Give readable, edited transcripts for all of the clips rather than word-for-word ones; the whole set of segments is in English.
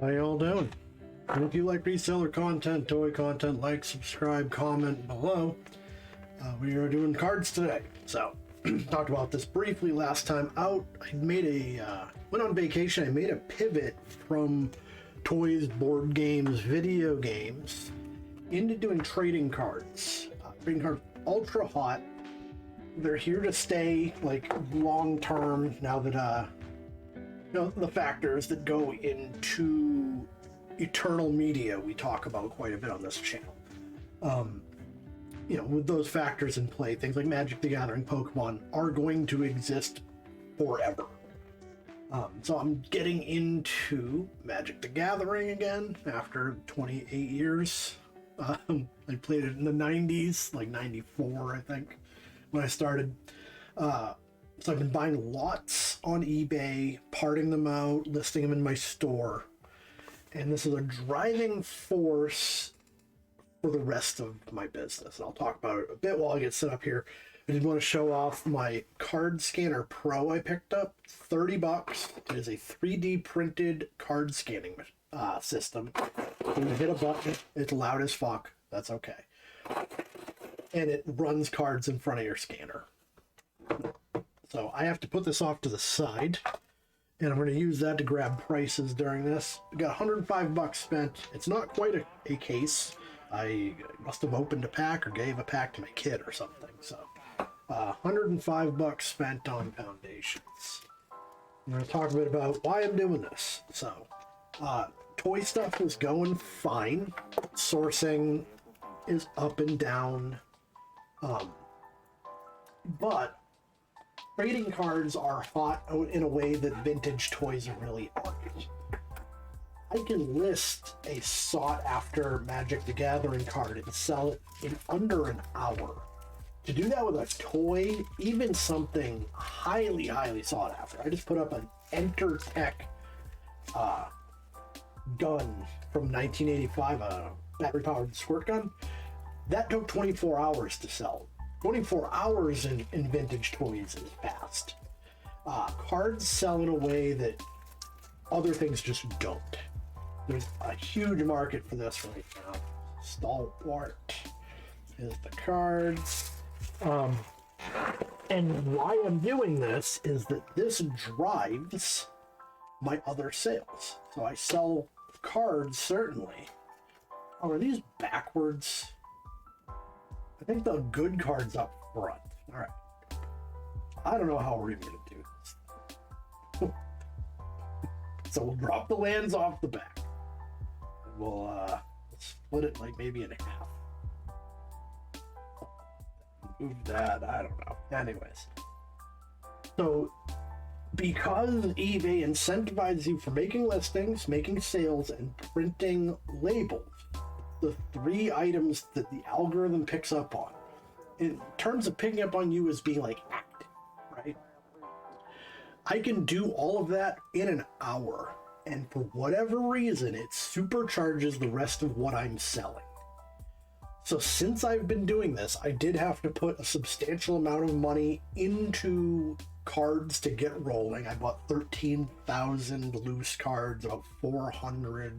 How y'all doing? And if you like reseller content, toy content, like, subscribe, comment below. We are doing cards today. So, talked about this briefly last time out. I made went on vacation. I made a pivot from toys, board games, video games into doing trading cards. Trading cards, ultra hot. They're here to stay, like, long term now that, the factors that go into eternal media we talk about quite a bit on this channel. With those factors in play, things like Magic the Gathering, Pokemon are going to exist forever. So I'm getting into Magic the Gathering again after 28 years. I played it in the 90s, like 94, I think, when I started. So I've been buying lots on eBay, parting them out, listing them in my store. And this is a driving force for the rest of my business. And I'll talk about it a bit while I get set up here. I did want to show off my Card Scanner Pro I picked up. $30. It is a 3D printed card scanning system. When you hit a button, it's loud as fuck. That's okay. And it runs cards in front of your scanner. So I have to put this off to the side, and I'm going to use that to grab prices during this. We got $105 spent. It's not quite a case. I must have opened a pack or gave a pack to my kid or something. So $105 spent on foundations. I'm going to talk a bit about why I'm doing this. So toy stuff is going fine. Sourcing is up and down. But trading cards are hot in a way that vintage toys really aren't. I can list a sought-after Magic the Gathering card and sell it in under an hour. To do that with a toy, even something highly, highly sought after. I just put up an EnterTech gun from 1985, a battery-powered squirt gun. That took 24 hours to sell. 24 hours in vintage toys is fast. Cards sell in a way that other things just don't. There's a huge market for this right now. Stalwart is the card. And why I'm doing this is that this drives my other sales. So I sell cards, certainly. Oh, are these backwards? I think the good card's up front. All right. I don't know how we're even going to do this. So we'll drop the lands off the back. And we'll split it like maybe in half. Move that. I don't know. Anyways. So because eBay incentivizes you for making listings, making sales, and printing labels, the three items that the algorithm picks up on, in terms of picking up on you as being like active, right? I can do all of that in an hour, and for whatever reason, it supercharges the rest of what I'm selling. So since I've been doing this, I did have to put a substantial amount of money into cards to get rolling. I bought 13,000 loose cards, about 400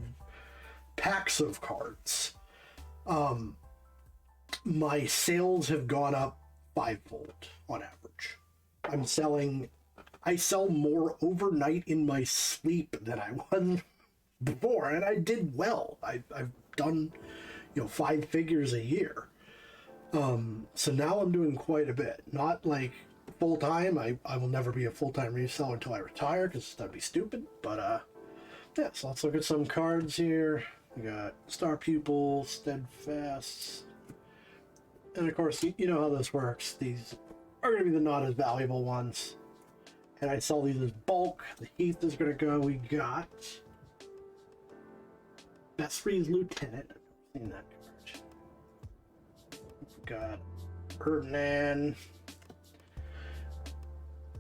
packs of cards. My sales have gone up 5-fold on average. I sell more overnight in my sleep than I was before, and I did well. I've done 5 figures a year. So now I'm doing quite a bit. Not like full-time. I will never be a full-time reseller until I retire, because that'd be stupid. But yeah, so let's look at some cards here. We got Star Pupil, Steadfast, and of course, you know how this works. These are going to be the not as valuable ones. And I sell these as bulk. The Heath is going to go. We got Best Freeze Lieutenant. I've seen that card. We've got Ferdinand.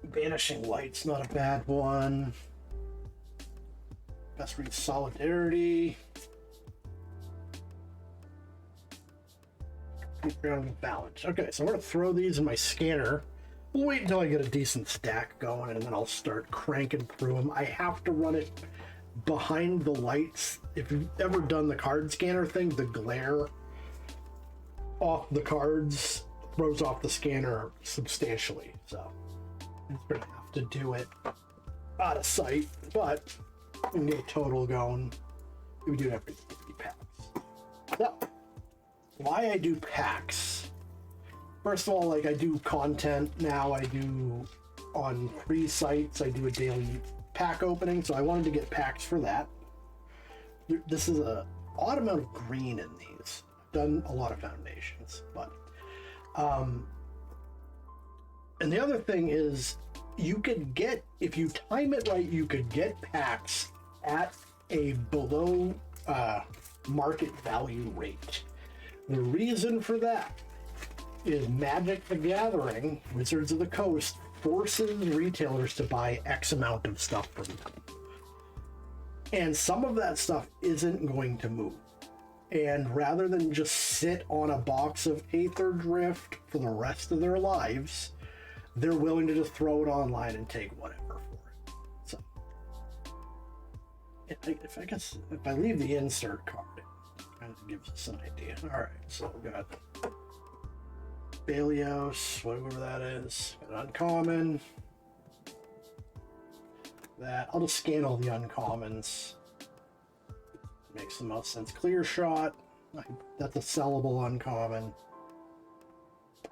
Vanishing Light's not a bad one. Best Freeze Solidarity. Balance. Okay, so I'm going to throw these in my scanner. We'll wait until I get a decent stack going, and then I'll start cranking through them. I have to run it behind the lights, if you've ever done the card scanner thing, the glare off the cards throws off the scanner substantially. So it's gonna have to do it out of sight, but we can get a total going. We do have to do 50 packs. So why I do packs? First of all, like I do content now. I do on free sites. I do a daily pack opening, so I wanted to get packs for that. This is a odd amount of green in these. I've done a lot of foundations, but and the other thing is you could get, if you time it right, you could get packs at a below market value rate. The reason for that is Magic the Gathering, Wizards of the Coast, forces retailers to buy X amount of stuff from them. And some of that stuff isn't going to move. And rather than just sit on a box of Aether Drift for the rest of their lives, they're willing to just throw it online and take whatever for it. So, if I leave the insert card, it kind of gives us an idea. All right, so we've got Balios, whatever that is, got uncommon. That I'll just scan all the uncommons. Makes the most sense. Clear Shot, that's a sellable uncommon.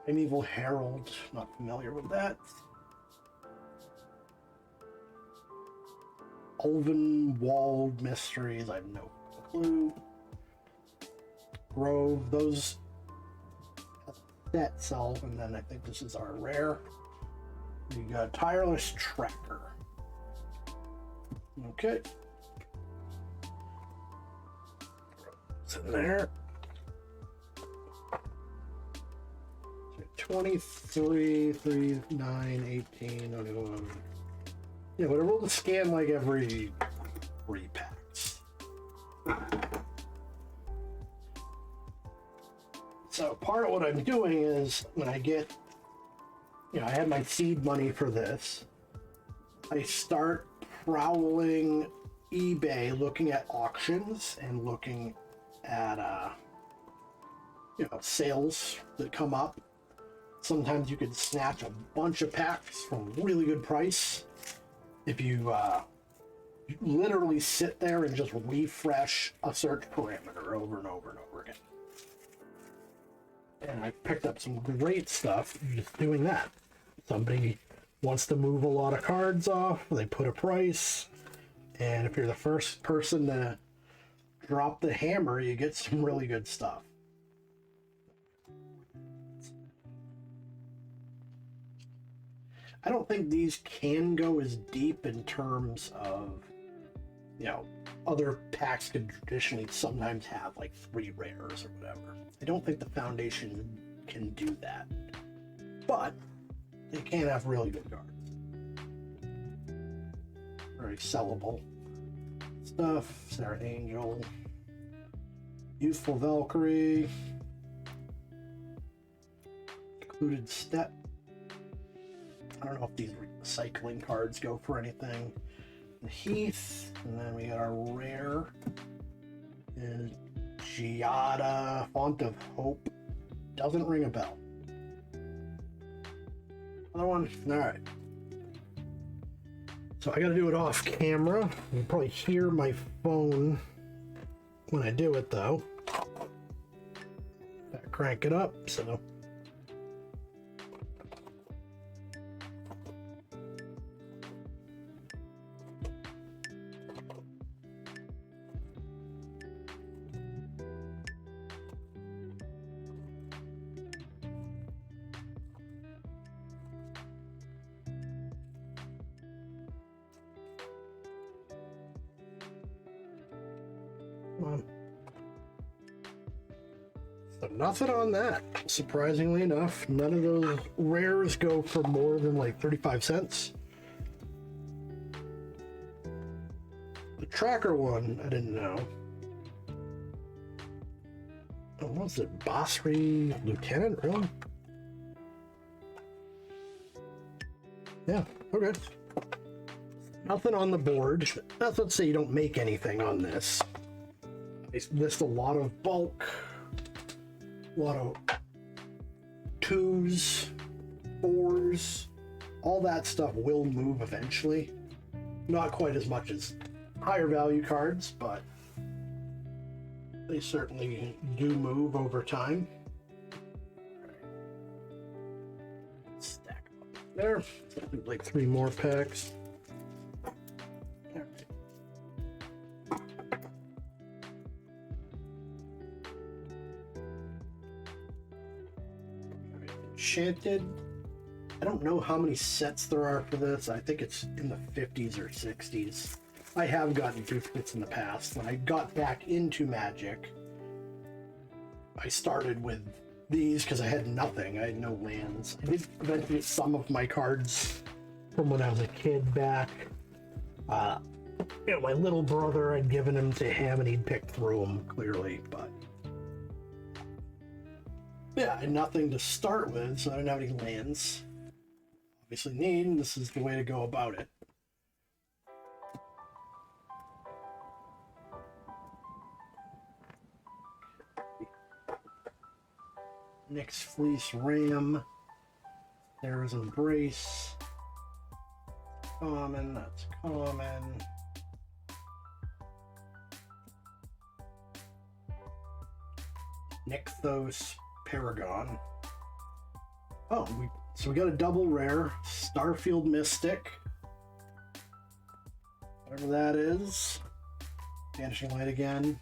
Primeval Herald, not familiar with that. Elven Walled Mysteries, I have no clue. Grove, those that sell, and then I think this is our rare. We got Tireless Tracker. Okay. It's in there. 23, 3, 9, 18, yeah, but we'll just scan like every 3 packs. So part of what I'm doing is when I get, I had my seed money for this, I start prowling eBay, looking at auctions and looking at, sales that come up. Sometimes you can snatch a bunch of packs from a really good price if you literally sit there and just refresh a search parameter over and over and over again. And I picked up some great stuff just doing that. Somebody wants to move a lot of cards off, they put a price, and if you're the first person to drop the hammer, you get some really good stuff. I don't think these can go as deep in terms of, other packs could traditionally sometimes have like 3 rares or whatever. I don't think the Foundation can do that, but they can have really good cards. Very sellable stuff. Sarah Angel, Youthful Valkyrie, Included Step. I don't know if these recycling cards go for anything. The Heath, and then we got our rare is Giada, Font of Hope. Doesn't ring a bell. Another one. All right. So I got to do it off camera. You can probably hear my phone when I do it, though. Gotta crank it up. So. So nothing on that. Surprisingly enough, none of those rares go for more than like 35 cents. The tracker one, I didn't know. Oh, what was it? Basri Lieutenant, really? Yeah, okay. Nothing on the board. Let's say you don't make anything on this. I list a lot of bulk, a lot of 2s, 4s, all that stuff will move eventually. Not quite as much as higher value cards, but they certainly do move over time. Stack up there. Like 3 more packs. Enchanted. I don't know how many sets there are for this. I think it's in the 50s or 60s. I have gotten duplicates in the past. When I got back into Magic, I started with these because I had nothing. I had no lands. I did eventually get some of my cards from when I was a kid back. My little brother, I'd given them to him and he'd pick through them clearly, but yeah, I had nothing to start with, so I didn't have any lands. Obviously need, and this is the way to go about it. Nyx Fleece Ram. There's Embrace. Common, that's common. Nykthos Paragon. Oh, so we got a double rare. Starfield Mystic. Whatever that is. Banishing Light again.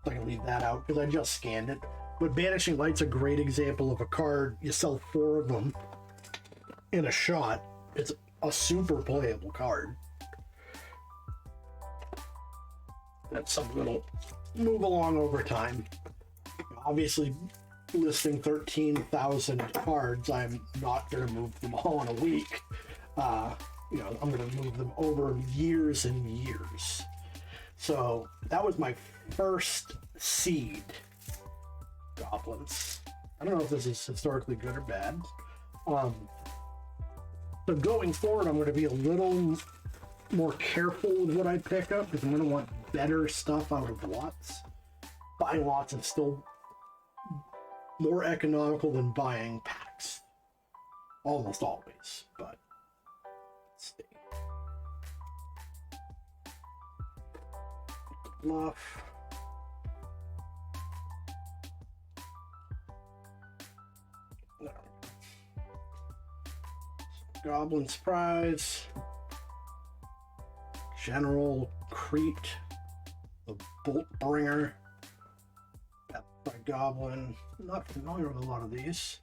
So I can leave that out because I just scanned it. But Banishing Light's a great example of a card. You sell 4 of them in a shot. It's a super playable card. That's something that'll move along over time. Obviously, listing 13,000 cards, I'm not going to move them all in a week. I'm going to move them over years and years. So that was my first seed goblins. I don't know if this is historically good or bad. So going forward, I'm going to be a little more careful with what I pick up because I'm going to want better stuff out of lots. Buying lots is still more economical than buying packs. Almost always, but let's see. Bluff. There we go. Goblin Surprise. General Crete. The Bolt Bringer. By Goblin. Not familiar with a lot of these.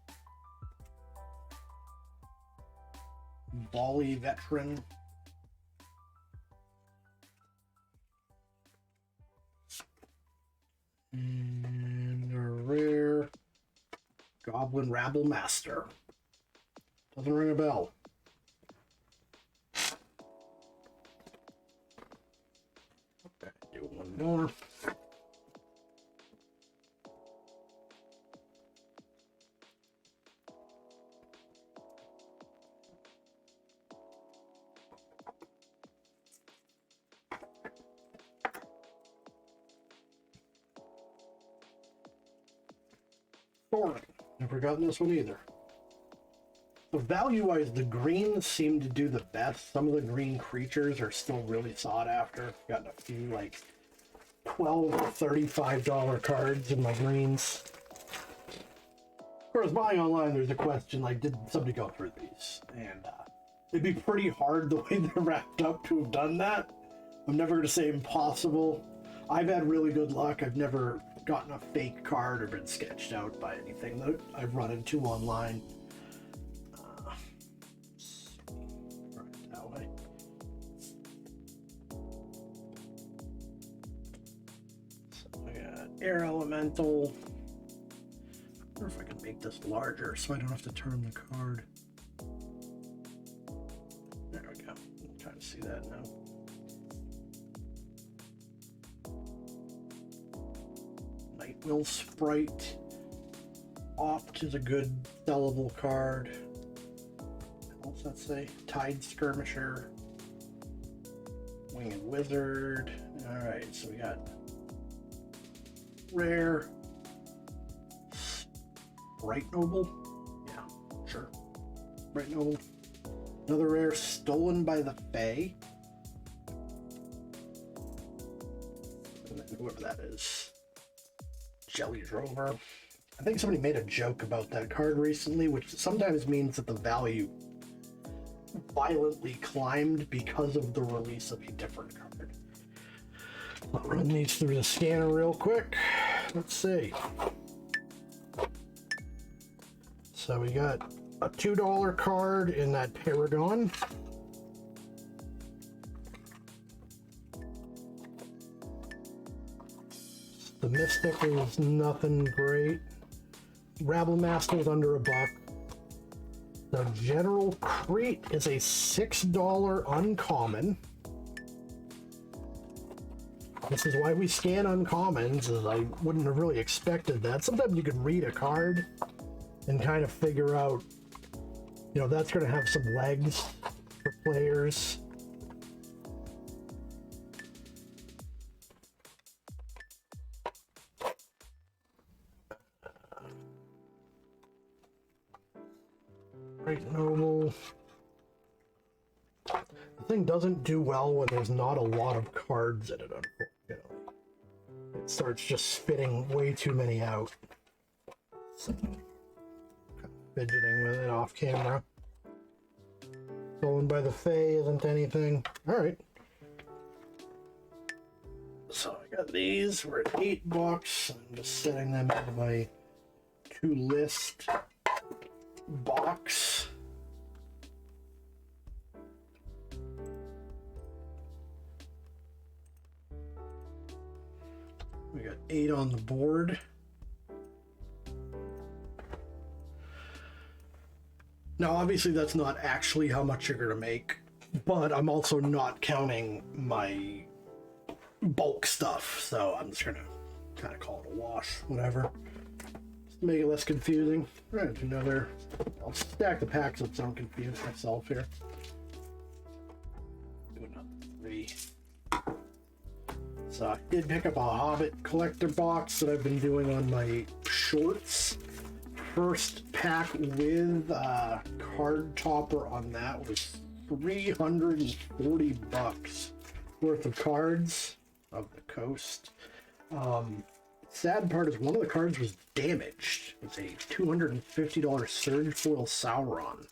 Bali Veteran. And a rare Goblin Rabble Master. Doesn't ring a bell. Okay, do one more. Thorin. Never gotten this one either. So value-wise, the greens seem to do the best. Some of the green creatures are still really sought after. Gotten a few like $12 to $35 cards in my greens. Of course, buying online, there's a question like, did somebody go through these? And it'd be pretty hard the way they're wrapped up to have done that. I'm never going to say impossible. I've had really good luck. I've never gotten a fake card or been sketched out by anything that I've run into online. Right that way. So I got Air Elemental. I wonder if I can make this larger so I don't have to turn the card. There we go. I'm trying to see that now. Nightwill Sprite. Opt is a good sellable card. What does that say? Tide Skirmisher. Winged Wizard. Alright, so we got rare. Bright Noble? Yeah, sure. Bright Noble. Another rare, Stolen by the Fae. And then whoever that is. Jelly Drover. I think somebody made a joke about that card recently, which sometimes means that the value violently climbed because of the release of a different card. I'll run these through the scanner real quick. Let's see. So we got a $2 card in that Paragon. The Mystic is nothing great. Rabble Master is under $1. The General Crete is a $6 uncommon. This is why we scan uncommons, as I wouldn't have really expected that. Sometimes you can read a card and kind of figure out, you know, that's going to have some legs for players. Bright Noble. The thing doesn't do well when there's not a lot of cards in it, unfortunately. It starts just spitting way too many out. So, fidgeting with it off camera. Stolen by the Fae isn't anything. Alright. So I got these. We're at $8. I'm just setting them into my to-list box. We got 8 on the board. Now, obviously, that's not actually how much you're going to make, but I'm also not counting my bulk stuff, so I'm just going to kind of call it a wash, whatever. Just to make it less confusing. All right, another. I'll stack the packs so I don't confuse myself here. Do another 3. So I did pick up a Hobbit collector box that I've been doing on my shorts. First pack with card topper on that was $340 worth of cards of the coast. Sad part is one of the cards was damaged. It's a $250 Surge Foil Sauron.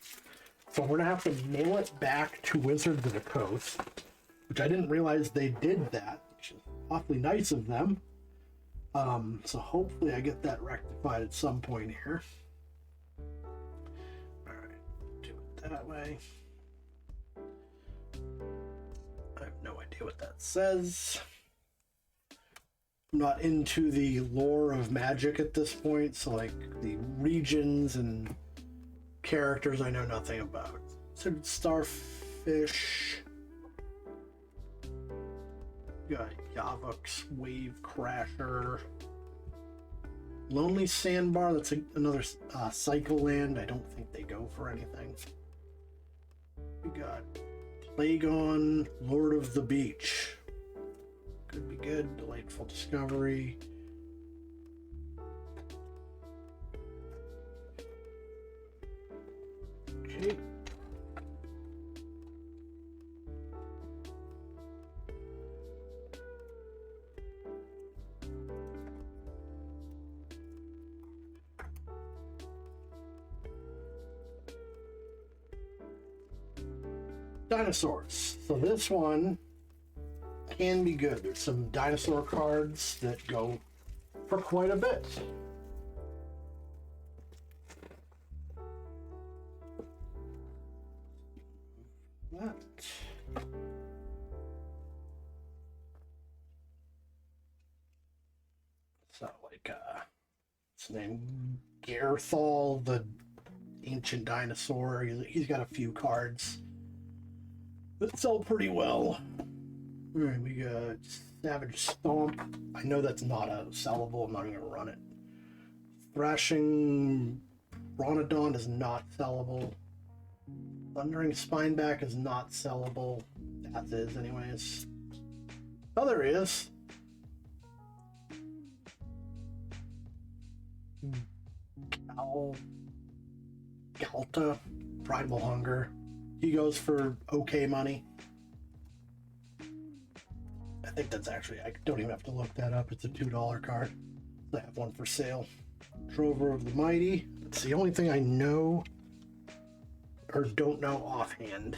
So we're gonna have to mail it back to Wizards of the Coast, which I didn't realize they did that, which is awfully nice of them. So hopefully I get that rectified at some point here. Alright, do it that way. I have no idea what that says. I'm not into the lore of Magic at this point, so like the regions and characters I know nothing about. So Starfish. Got Yavuk's Wave Crasher. Lonely Sandbar, that's another Cycle Land. I don't think they go for anything. We got Plagon, Lord of the Beach. Could be good. Delightful Discovery. Okay. Dinosaurs. So this one can be good. There's some dinosaur cards that go for quite a bit. That. So like what's his name? Garthol, the ancient dinosaur. He's got a few cards that sell pretty well. Alright, we got Savage Stomp. I know that's not a sellable, I'm not going to run it. Thrashing Ronodon is not sellable. Thundering Spineback is not sellable, as is anyways. Oh, there he is. Galta, Primal Hunger. He goes for okay money. I think that's actually, I don't even have to look that up. It's a $2 card. I have one for sale. Trover of the Mighty. It's the only thing I know or don't know offhand.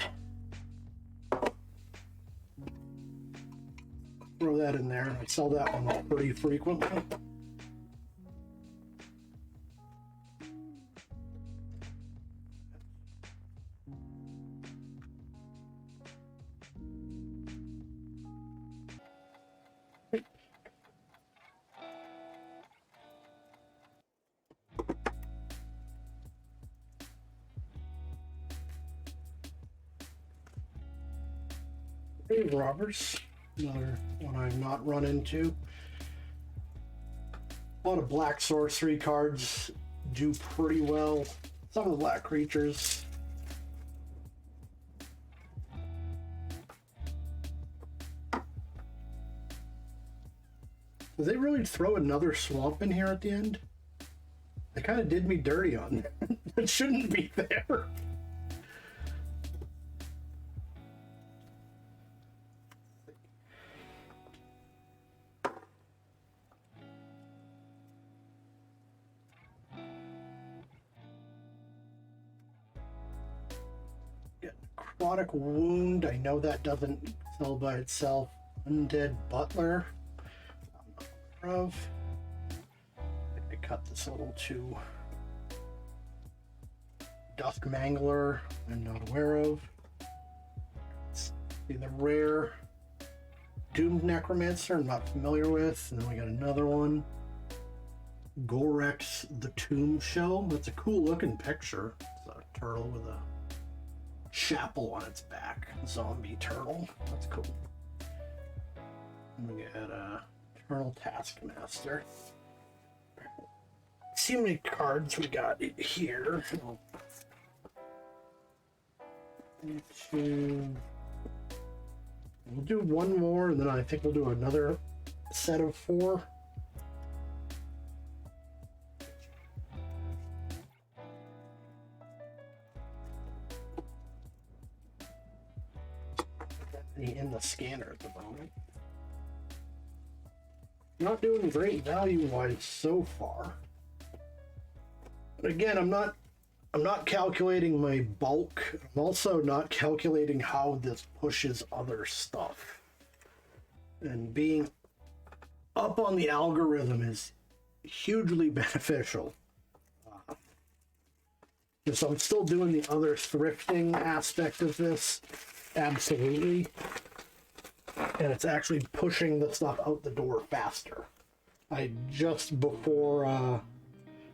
Throw that in there. I sell that one pretty frequently. Dave Roberts, another one I've not run into. A lot of black sorcery cards do pretty well. Some of the black creatures. Did they really throw another swamp in here at the end? They kind of did me dirty on that. It shouldn't be there. Necrotic Wound, I know that doesn't sell by itself. Undead Butler, I'm not aware of. I cut this a little too. Dusk Mangler, I'm not aware of. See the rare Doomed Necromancer, I'm not familiar with. And then we got another one. Gorex the Tomb Shell. That's a cool looking picture. It's a turtle with a chapel on its back. Zombie turtle. That's cool. And we got a Eternal Taskmaster. See how many cards we got here. We'll do one more, and then I think we'll do another set of 4. In the scanner at the moment. Not doing great value-wise so far. But again, I'm not calculating my bulk. I'm also not calculating how this pushes other stuff. And being up on the algorithm is hugely beneficial. So I'm still doing the other thrifting aspect of this. Absolutely. And it's actually pushing the stuff out the door faster. I just before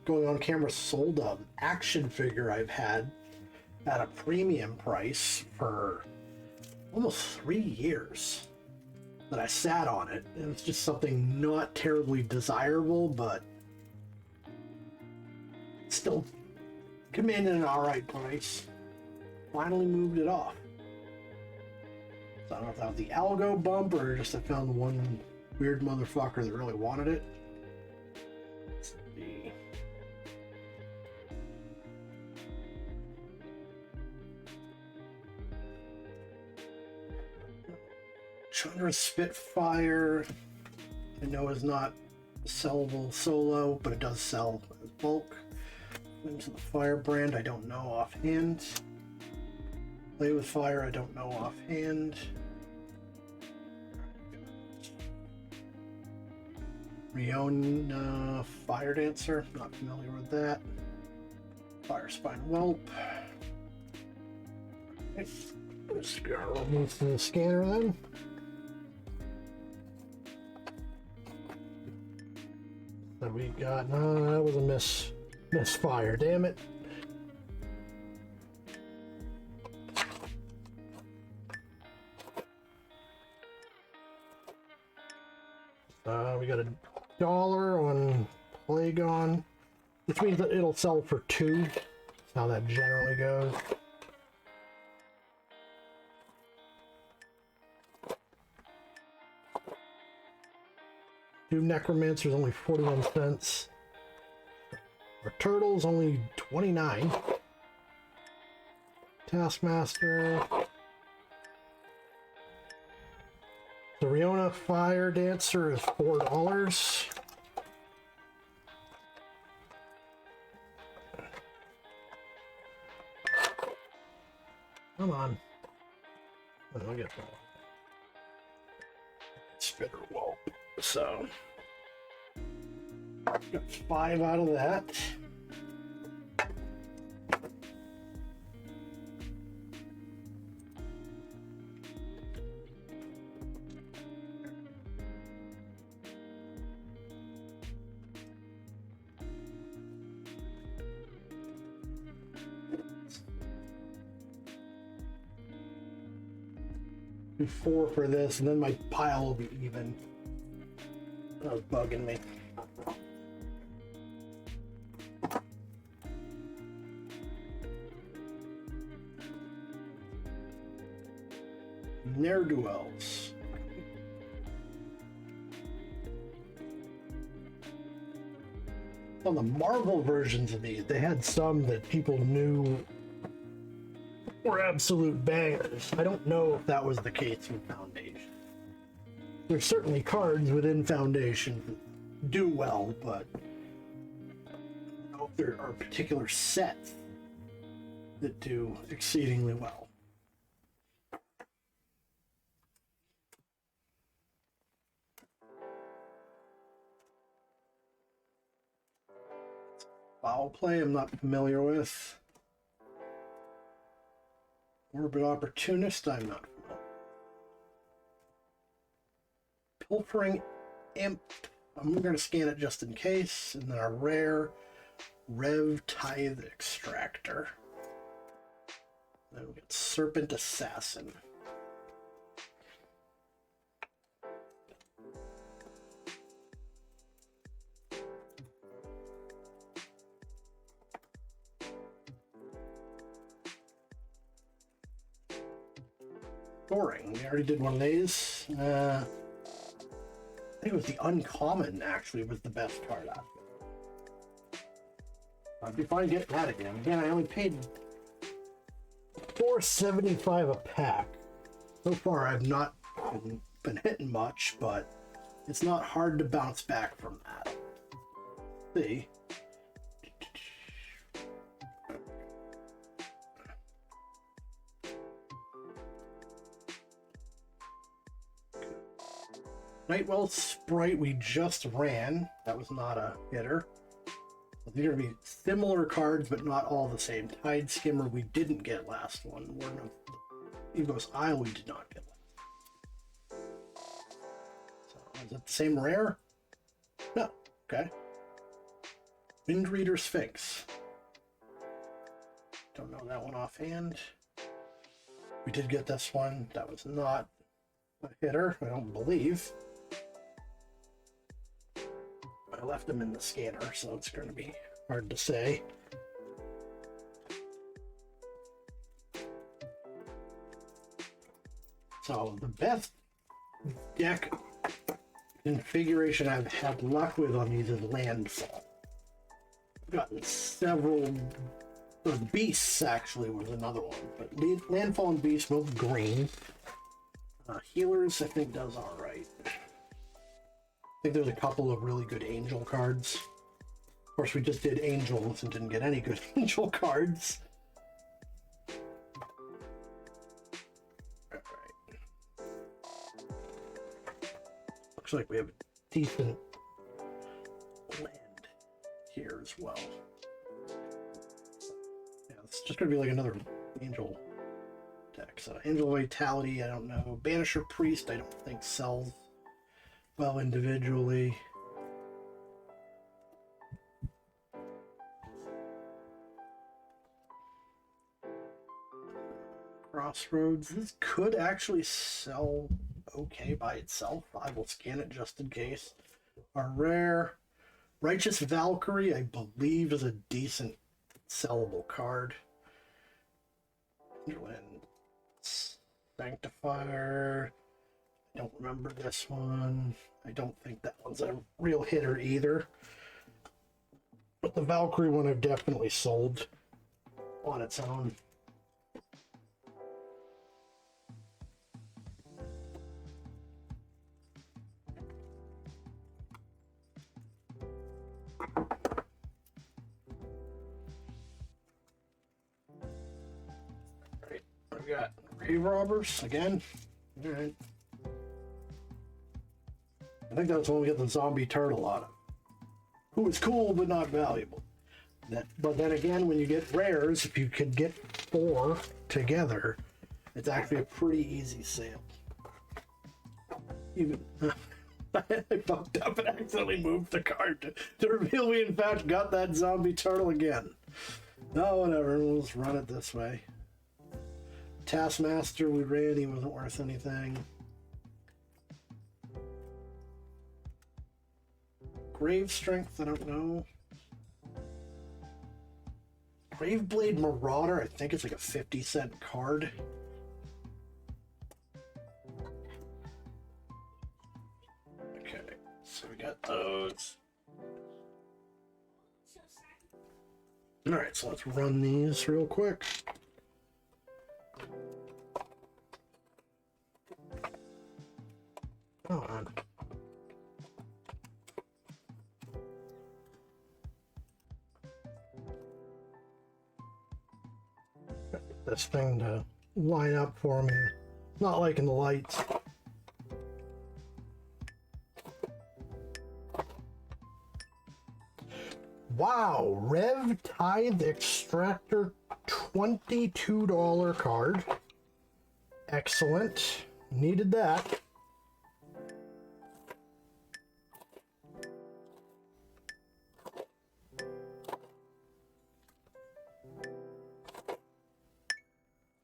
going on camera sold an action figure I've had at a premium price for almost 3 years that I sat on it. It was just something not terribly desirable, but still commanded an alright price. Finally moved it off. So I don't know if that was the algo bump or just I found one weird motherfucker that really wanted it. Let's see. Chandra Spitfire, I know is not sellable solo, but it does sell as bulk. Flames of the Firebrand, I don't know offhand. Play with Fire, I don't know offhand. Riona Fire Dancer, not familiar with that. Firespine Whelp. Let's go move to the scanner then. So we got, no, that was a misfire, damn it. We got $1 on Plagon, which means that it'll sell for 2. That's how that generally goes. Doom Necromancer's only 41 cents. Our Turtle's only 29. Taskmaster. The Riona Fire Dancer is $4. Come on. I'll get that. Spitter Whelp. So, got 5 out of that. Do 4 for this, and then my pile will be even. That was bugging me. Ne'er-do-wells. On the Marvel versions of these, they had some that people knew were absolute bangers. I don't know if that was the case with Foundation. There's certainly cards within Foundation that do well, but I don't know if there are particular sets that do exceedingly well. Foul Play I'm not familiar with. Orbit Opportunist I'm not familiar. Pilfering Imp, I'm going to scan it just in case. And then our rare Rev Tithe Extractor. Then we get Serpent Assassin. Soaring. We already did one of these. I think it was the Uncommon, actually, was the best card out of it. I'd be fine getting that again. Again, I only paid $4.75 a pack. So far, I've not been hitting much, but it's not hard to bounce back from that. Let's see. Nightwell Sprite we just ran. That was not a hitter. These are going to be similar cards, but not all the same. Tide Skimmer we didn't get last one. Warden of Evos Isle we did not get last. So, is it the same rare? No. Okay. Windreader Sphinx. Don't know that one offhand. We did get this one. That was not a hitter, I don't believe. I left them in the scanner, so it's going to be hard to say. So the best deck configuration I've had luck with on these is Landfall. I've gotten several. The Beasts actually was another one, but Landfall and Beasts both green. Healers I think does all right. I think there's a couple of really good Angel cards. Of course, we just did Angels and didn't get any good Angel cards. All right. Looks like we have a decent land here as well. Yeah, it's just gonna be like another Angel deck. So Angel Vitality, I don't know. Banisher Priest, I don't think sells well individually. Crossroads, this could actually sell okay by itself. I will scan it just in case. Our rare Righteous Valkyrie, I believe, is a decent sellable card. And Sanctifier, I don't remember this one. I don't think that one's a real hitter either. But the Valkyrie one I've definitely sold on its own. Right, we got Grave Robbers again. All right. I think that's when we get the zombie turtle out of. Who is cool but not valuable. But then again, when you get rares, if you could get 4 together, it's actually a pretty easy sale. Even I fucked up and accidentally moved the card to reveal we in fact got that zombie turtle again. Oh, whatever, we'll just run it this way. Taskmaster we ran, he wasn't worth anything. Grave Strength, I don't know. Graveblade Marauder, I think it's like a 50-cent card. Okay, so we got those. Alright, so let's run these real quick. Come on. This thing to line up for me. Not liking the lights. Wow, Rev Tithe Extractor, $22 card. Excellent. Needed that.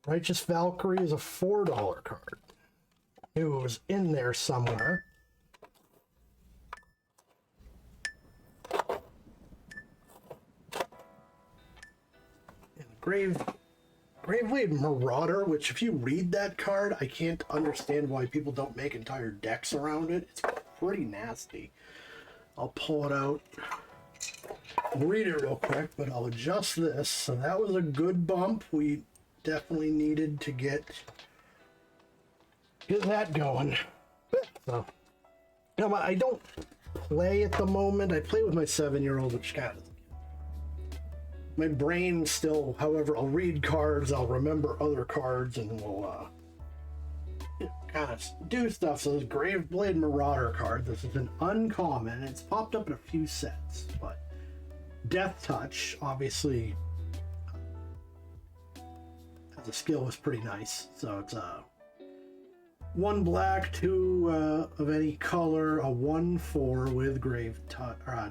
Righteous Valkyrie is a $4 card. Knew it was in there somewhere. And Graveblade Marauder, which if you read that card, I can't understand why people don't make entire decks around it. It's pretty nasty. I'll pull it out. I'll read it real quick, but I'll adjust this. So that was a good bump. We definitely needed to get that going. So, you know, I don't play at the moment. I play with my 7-year-old, which kind of my brain still. However, I'll read cards, I'll remember other cards, and we'll kind of do stuff. So this Graveblade Marauder card, this is an uncommon. It's popped up in a few sets, but Death Touch, obviously. The skill was pretty nice. So it's 1 black, 2 of any color, a 1/4 with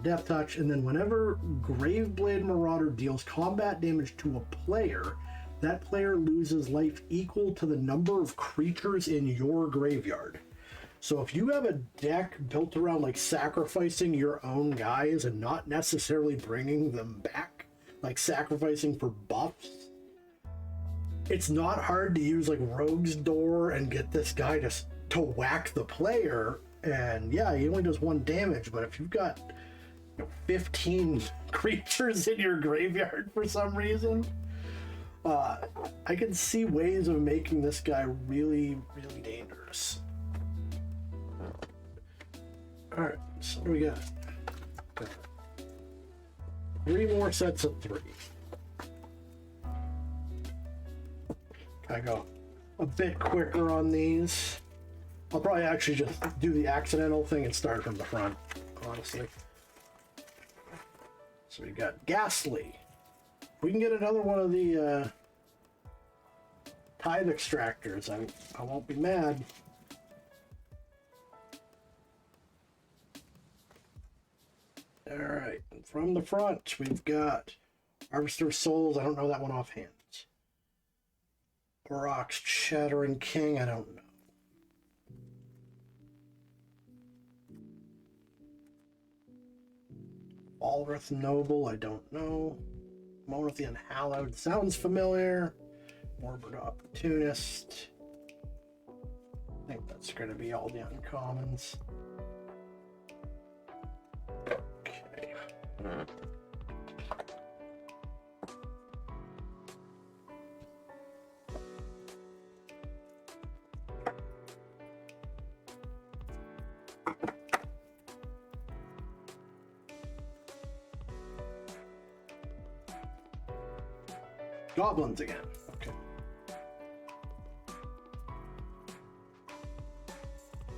Death Touch, and then whenever Graveblade Marauder deals combat damage to a player, that player loses life equal to the number of creatures in your graveyard. So if you have a deck built around like sacrificing your own guys and not necessarily bringing them back, like sacrificing for buffs, it's not hard to use like Rogue's Door and get this guy to whack the player. And yeah, he only does 1 damage, but if you've got 15 creatures in your graveyard for some reason, I can see ways of making this guy really, really dangerous. Alright, so what do we got? 3 more sets of 3. I go a bit quicker on these. I'll probably actually just do the accidental thing and start from the front, honestly. So we got Ghastly. We can get another one of the Tithe Extractors. I won't be mad. Alright, from the front, we've got Harvester of Souls. I don't know that one offhand. Aurochs Shattering King, I don't know. Alrith Noble, I don't know. Morath the Unhallowed sounds familiar. Morbid Opportunist. I think that's going to be all the uncommons. Goblins again. Okay.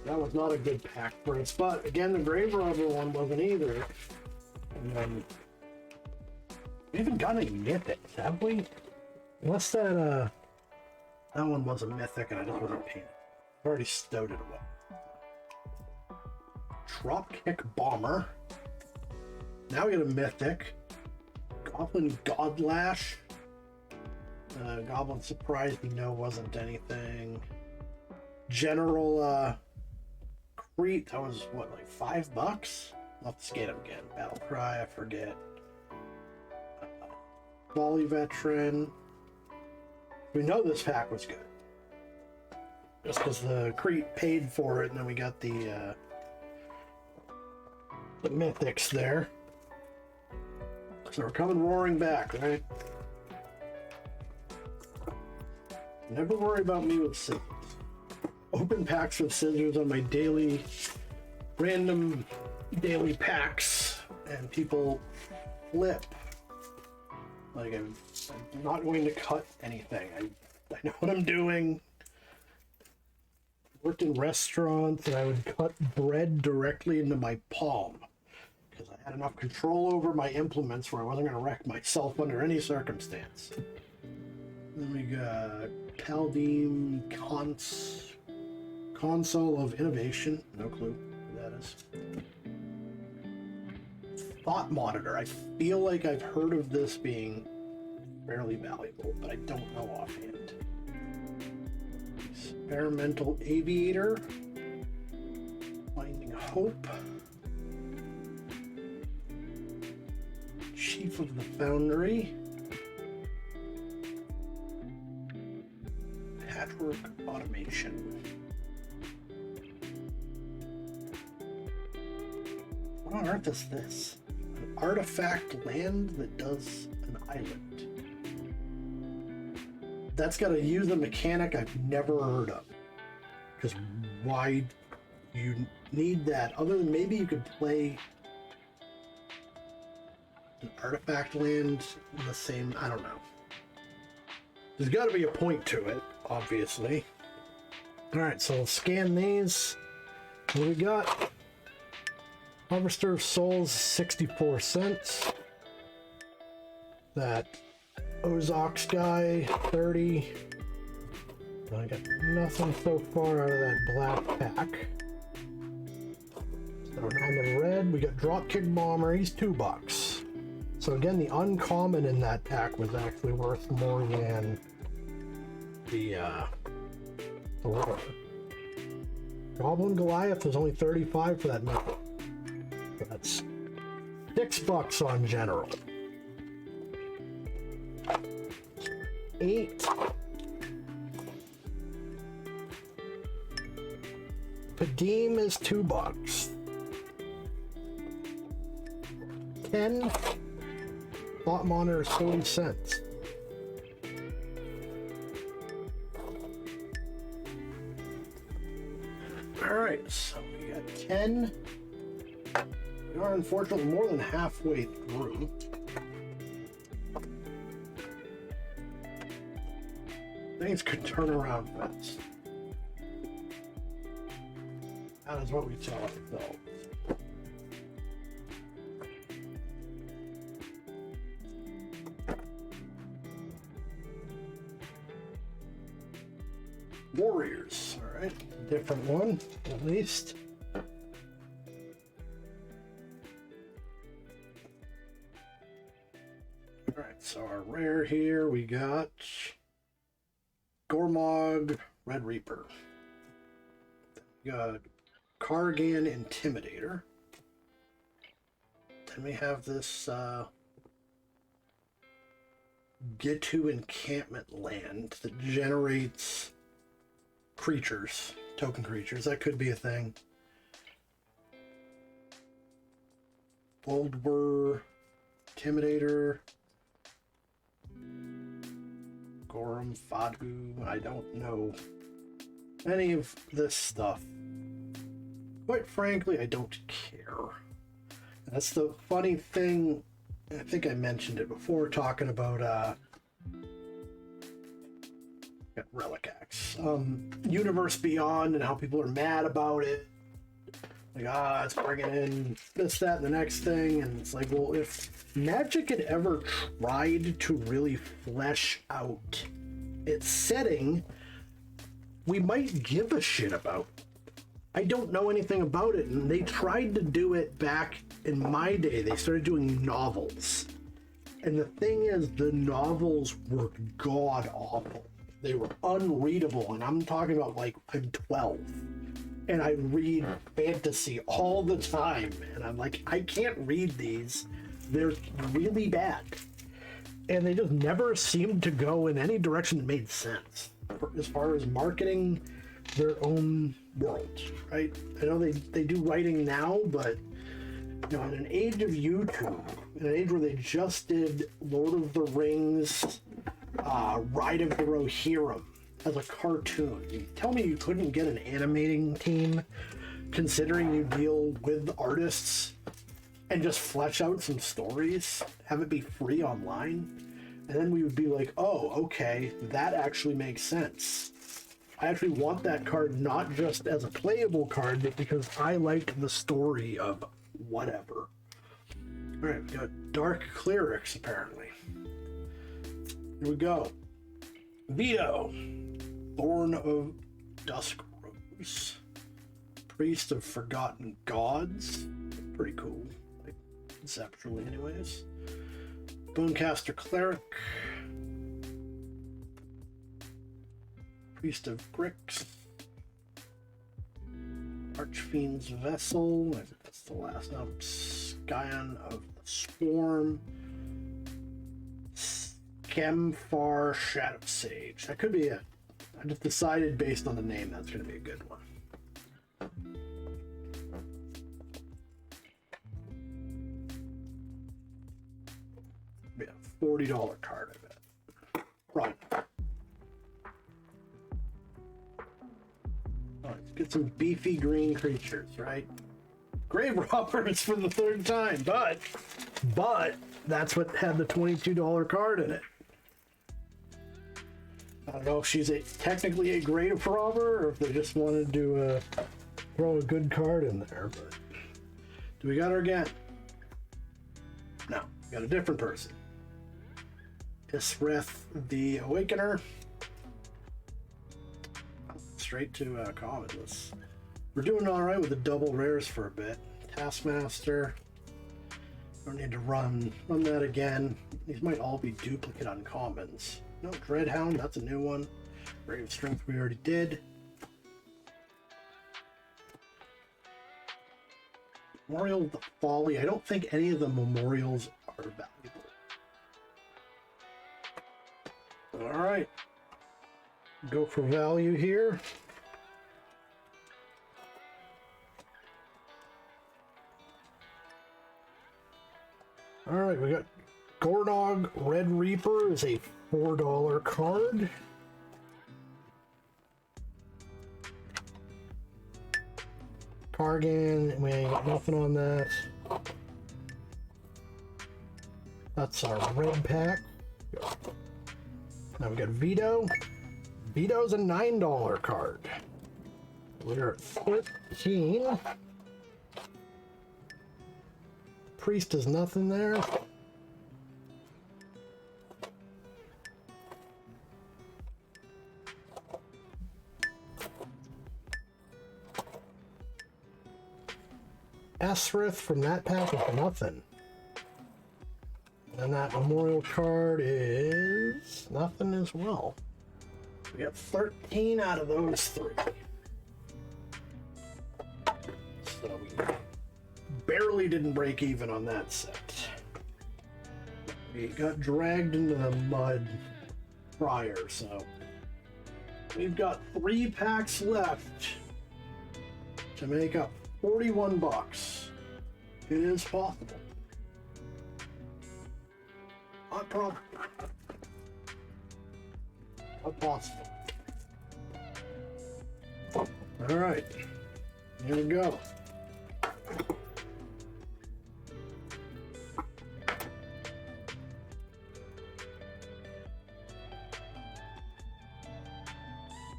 That was not a good pack brace, but again, the Grave Robber one wasn't either. And we haven't got any mythics, have we? Unless that one was a mythic and I just wasn't paying. I've already stowed it away. Dropkick Bomber. Now we get a mythic. Goblin Godlash. Goblin Surprise, we know wasn't anything. General Crete, that was what, like $5? I'll have to skate him again. Battle Cry, I forget. Volley Veteran. We know this pack was good. Just because the Crete paid for it, and then we got the mythics there. So we're coming roaring back, right? Never worry about me with scissors. Open packs with scissors on my random daily packs, and people flip. Like, I'm not going to cut anything. I know what I'm doing. Worked in restaurants, and I would cut bread directly into my palm because I had enough control over my implements where I wasn't going to wreck myself under any circumstance. Then we got Paldeem Console of Innovation. No clue who that is. Thought Monitor. I feel like I've heard of this being fairly valuable, but I don't know offhand. Experimental Aviator. Finding Hope. Chief of the Foundry. Patchwork Automation. What on earth is this? An artifact land that does an island. That's got to use a mechanic I've never heard of. Because why you need that? Other than maybe you could play an artifact land in the same, I don't know. There's got to be a point to it, obviously. Alright, so we'll scan these. What do we got? Harvester of Souls, 64 cents. That Ozox guy, 30. I got nothing so far out of that black pack. So on the red, we got Dropkick Bomber, he's $2. So again, the uncommon in that pack was actually worth more than the rare. Goblin Goliath was only 35 for that method. So that's $6 on general. 8. Padeem is $2. 10. Thought Monitor is 40 cents. Alright, so we got 10. We are unfortunately more than halfway through. Things could turn around fast. That is what we tell ourselves. Warriors, all right, different one at least. All right, so our rare here we got Gormog Red Reaper. We got Kargan Intimidator. Then we have this Gitu Encampment Land that generates creatures, token creatures. That could be a thing. Boldwur Intimidator. Gorum, Fadu, I don't know any of this stuff. Quite frankly, I don't care. That's the funny thing. I think I mentioned it before talking about Relic Axe. Universe Beyond and how people are mad about it. Like, it's bringing in this, that, and the next thing. And it's like, well, if Magic had ever tried to really flesh out its setting, we might give a shit about it. I don't know anything about it, and they tried to do it back in my day. They started doing novels. And the thing is, the novels were god-awful. They were unreadable, and I'm talking about, like, I'm 12. And I read fantasy all the time, and I'm like, I can't read these. They're really bad. And they just never seemed to go in any direction that made sense as far as marketing their own world, right? I know they do writing now, but you know, in an age of YouTube, in an age where they just did Lord of the Rings, Ride of the Rohirrim as a cartoon, you tell me you couldn't get an animating team, considering you deal with artists, and just flesh out some stories, have it be free online, and then we would be like, oh, okay, that actually makes sense. I actually want that card not just as a playable card, but because I liked the story of whatever. Alright, we got Dark Clerics, apparently. Here we go. Vito. Thorn of Duskrose. Priest of Forgotten Gods. Pretty cool. Like, conceptually, anyways. Bonecaster Cleric. Priest of Grix. Archfiend's Vessel. I think that's the last one. Scion of the Swarm. Skemfar Shadow Sage. That could be it. I just decided based on the name that's going to be a good one. Yeah, $40 card, I bet. Right. Let's get some beefy green creatures, right? Grave Robbers for the third time, but that's what had the $22 card in it. I don't know if she's technically a Grave Robber or if they just wanted to throw a good card in there, but do we got her again? No, we got a different person. Isreth the Awakener. Straight to commons. We're doing all right with the double rares for a bit. Taskmaster. Don't need to run that again. These might all be duplicate uncommons. No, Dreadhound, that's a new one. Brave Strength we already did. Memorial of the Folly. I don't think any of the memorials are valuable. All right. Go for value here. All right, we got Gornog Red Reaper is a $4 card. Kargan, we ain't got nothing on that. That's our red pack. Now we got Vito. Vito's a $9 card. We're at 13. Priest is nothing there. Esrith from that pack is nothing. And that memorial card is nothing as well. We got 13 out of those 3. So we barely didn't break even on that set. We got dragged into the mud prior, so we've got 3 packs left to make up $41. It is possible. Not probable. Not possible. All right. Here we go.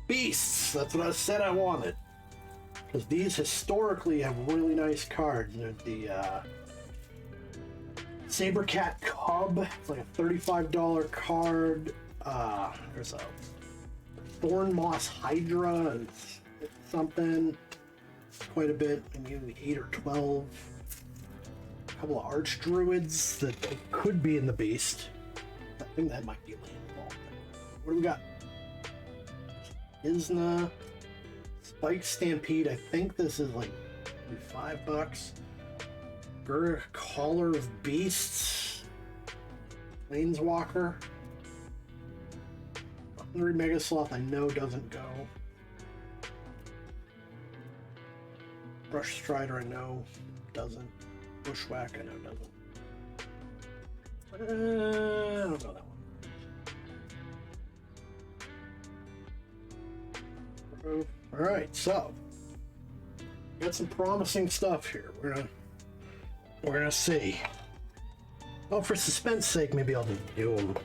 Beasts. That's what I said I wanted. Because these historically have really nice cards. There's the Sabercat Cub. It's like a $35 card. There's a Thorn Moss Hydra and something. Quite a bit. Maybe 8 or 12. A couple of Arch Druids that could be in the Beast. I think that might be landfall. What do we got? Isna. Spike Stampede. I think this is like $5. Gur Caller of Beasts. Planeswalker. Hungry Mega Sloth I know doesn't go. Brush Strider I know doesn't. Bushwhack I know doesn't. I don't know that one. Alright, so got some promising stuff here. We're gonna see. Oh, for suspense sake, maybe I'll just do them.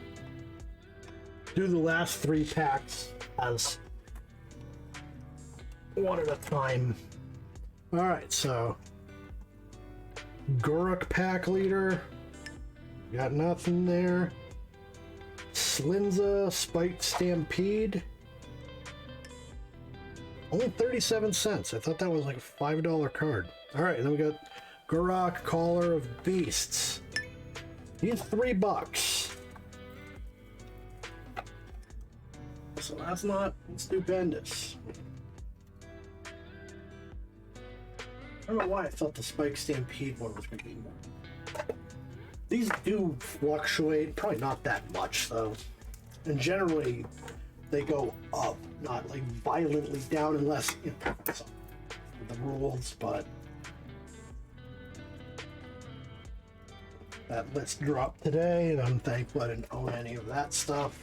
Do the last 3 packs as one at a time. Alright, so Guruk Pack Leader. Got nothing there. Slinza Spiked Stampede. Only 37 cents. I thought that was like a $5 card. Alright, then we got Guruk Caller of Beasts. He's $3. So that's not stupendous. I don't know why I thought the Spike Stampede one was going to be more. These do fluctuate, probably not that much though. And generally, they go up, not like violently down unless, you know, the rules, but that list dropped today and I'm thankful I didn't own any of that stuff.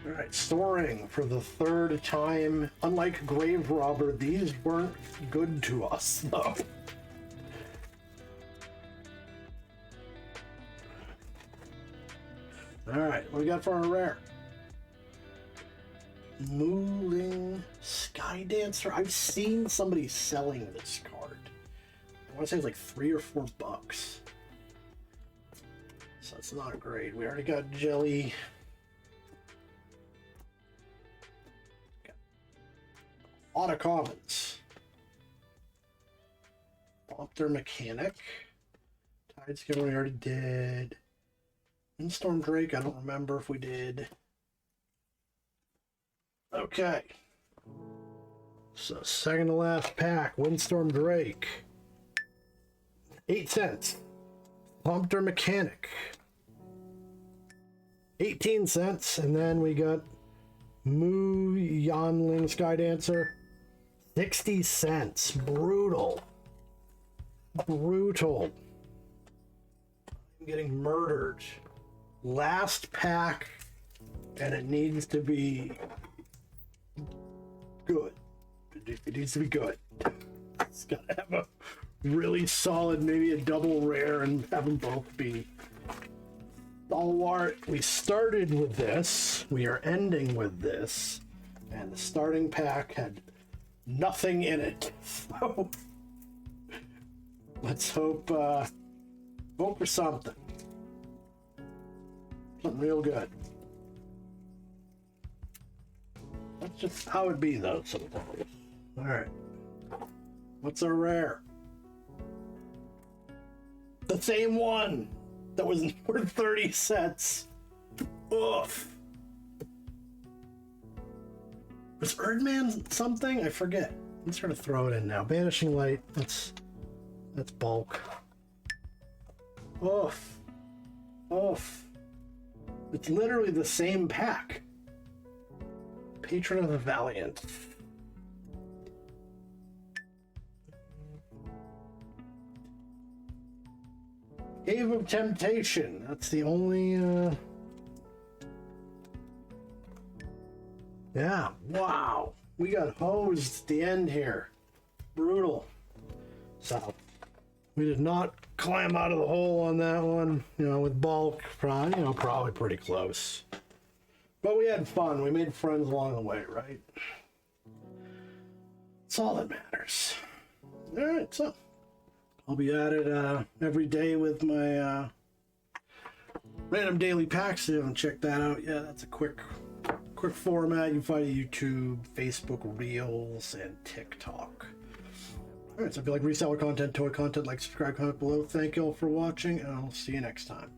Alright, storing for the 3rd time. Unlike Grave Robber, these weren't good to us, though. Alright, what we got for our rare? Mooling Sky Dancer. I've seen somebody selling this card. I want to say it's like $3 or $4. So it's not great. We already got Jelly. A lot of commons. Opter Mechanic. Tideskin we already did. Windstorm Drake, I don't remember if we did. Okay. So second to last pack, Windstorm Drake. 8 cents. Opter Mechanic. 18 cents. And then we got Mu Yanling Sky Dancer. 60 cents. Brutal. Brutal. I'm getting murdered. Last pack, and it needs to be good. It needs to be good. It's gotta have a really solid, maybe a double rare, and have them both be stalwart. We started with this. We are ending with this, and the starting pack had nothing in it. So let's hope for something. Something real good. That's just how it be though sometimes. Alright. What's our rare? The same one that was worth 30 cents. Oof. Was Erdman something? I forget. I'm just gonna throw it in now. Banishing Light. That's bulk. Oof. Oof. It's literally the same pack. Patron of the Valiant. Cave of Temptation. That's the only, yeah, wow. We got hosed at the end here. Brutal. So, we did not climb out of the hole on that one. You know, with bulk, probably pretty close. But we had fun. We made friends along the way, right? That's all that matters. Alright, so I'll be at it every day with my random daily packs. If you haven't checked that out yet, that's a quick format. You can find it YouTube, Facebook Reels, and TikTok. Alright, so if you like reseller content, toy content, like, subscribe, comment below. Thank you all for watching, and I'll see you next time.